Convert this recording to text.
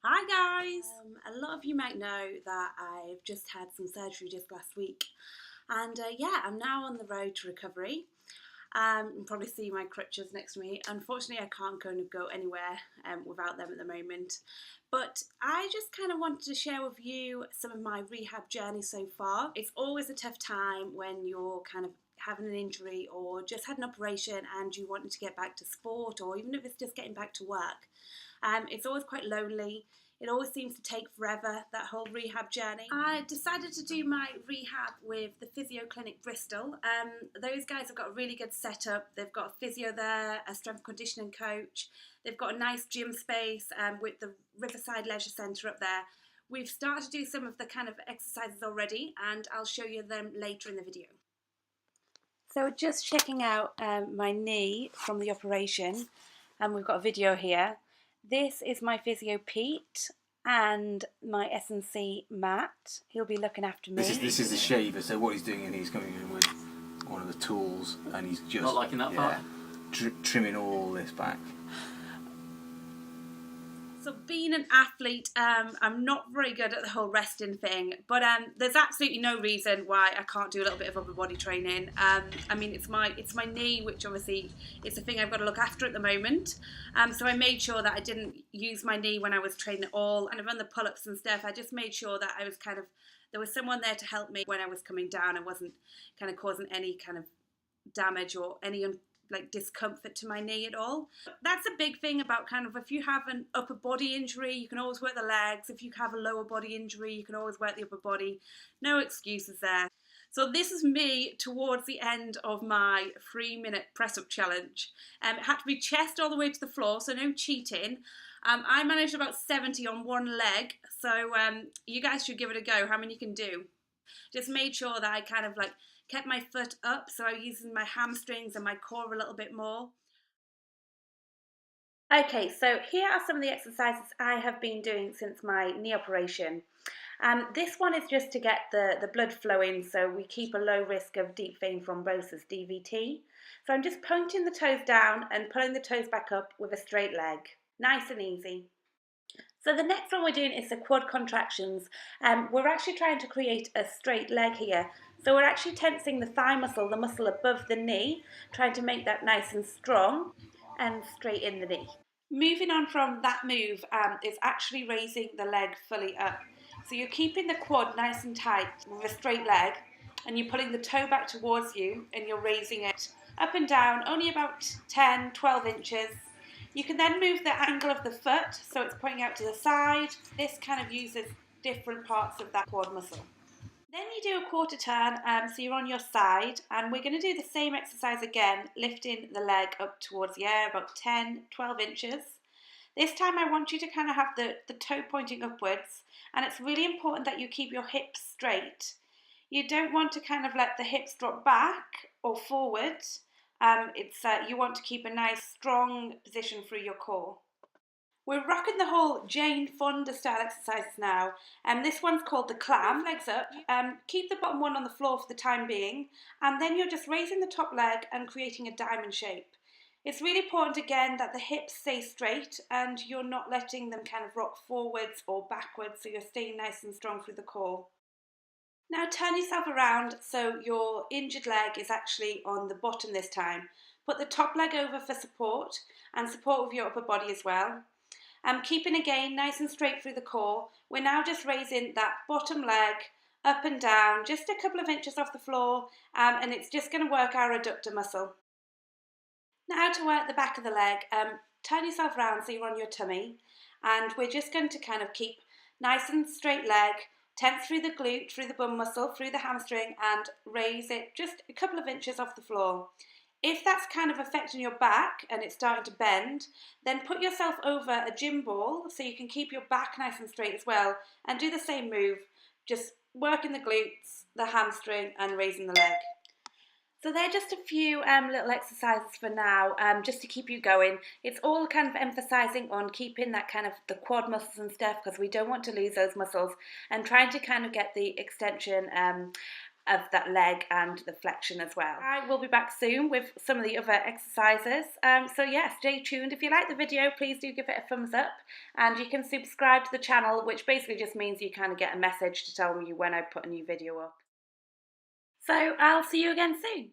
Hi guys! A lot of you might know that I've just had some surgery just last week, and yeah, I'm now on the road to recovery. You can probably see my crutches next to me. Unfortunately, I can't go anywhere without them at the moment. But I just kind of wanted to share with you some of my rehab journey so far. It's always a tough time when you're kind of having an injury or just had an operation and you wanting to get back to sport, or even if it's just getting back to work. It's always quite lonely. It always seems to take forever, that whole rehab journey. I decided to do my rehab with the Physio Clinic Bristol. Those guys have got a really good setup. They've got a physio there, a strength conditioning coach. They've got a nice gym space with the Riverside Leisure Centre up there. We've started to do some of the kind of exercises already, and I'll show you them later in the video. So just checking out my knee from the operation, and we've got a video here. This is my physio Pete and my S&C Matt. He'll be looking after me. This is the shaver. So what he's doing, and he's coming in with one of the tools, and he's just not liking that part. Trimming all this back. So being an athlete, I'm not very good at the whole resting thing, but there's absolutely no reason why I can't do a little bit of upper body training. I mean, it's my knee, which obviously is the thing I've got to look after at the moment. So I made sure that I didn't use my knee when I was training at all, and I've run the pull-ups and stuff. I just made sure that I was there was someone there to help me when I was coming down. I wasn't kind of causing any kind of damage or any discomfort to my knee at all. That's a big thing about kind of if you have an upper body injury, you can always work the legs. If you have a lower body injury, you can always work the upper body. No excuses there. So this is me towards the end of my 3-minute press-up challenge. It had to be chest all the way to the floor, so no cheating. I managed about 70 on one leg, so you guys should give it a go, how many you can do. Just made sure that I kind of kept my foot up, so I'm using my hamstrings and my core a little bit more. Okay, so here are some of the exercises I have been doing since my knee operation. This one is just to get the blood flowing, so we keep a low risk of deep vein thrombosis, DVT. So I'm just pointing the toes down and pulling the toes back up with a straight leg. Nice and easy. So the next one we're doing is the quad contractions. We're actually trying to create a straight leg here. So we're actually tensing the thigh muscle, the muscle above the knee, trying to make that nice and strong and straight in the knee. Moving on from that move is actually raising the leg fully up. So you're keeping the quad nice and tight with a straight leg, and you're pulling the toe back towards you and you're raising it up and down, only about 10, 12 inches. You can then move the angle of the foot, so it's pointing out to the side. This kind of uses different parts of that quad muscle. Then you do a quarter turn, so you're on your side, and we're going to do the same exercise again, lifting the leg up towards the air, about 10, 12 inches. This time I want you to kind of have the toe pointing upwards, and it's really important that you keep your hips straight. You don't want to kind of let the hips drop back or forward. You want to keep a nice strong position through your core. We're rocking the whole Jane Fonda style exercises now, and this one's called the clam. Legs up, keep the bottom one on the floor for the time being, and then you're just raising the top leg and creating a diamond shape. It's really important again that the hips stay straight and you're not letting them kind of rock forwards or backwards, so you're staying nice and strong through the core. Now turn yourself around so your injured leg is actually on the bottom this time. Put the top leg over for support and support with your upper body as well. Keeping again nice and straight through the core. We're now just raising that bottom leg up and down, just a couple of inches off the floor, and it's just going to work our adductor muscle. Now to work the back of the leg, turn yourself around so you're on your tummy, and we're just going to kind of keep nice and straight leg, tense through the glute, through the bum muscle, through the hamstring, and raise it just a couple of inches off the floor. If that's kind of affecting your back and it's starting to bend, then put yourself over a gym ball so you can keep your back nice and straight as well, and do the same move, just working the glutes, the hamstring, and raising the leg. So they're just a few little exercises for now, just to keep you going. It's all kind of emphasising on keeping that kind of the quad muscles and stuff, because we don't want to lose those muscles, and trying to kind of get the extension of that leg and the flexion as well. I will be back soon with some of the other exercises. So yeah, stay tuned. If you like the video, please do give it a thumbs up, and you can subscribe to the channel, which basically just means you kind of get a message to tell you when I put a new video up. So I'll see you again soon.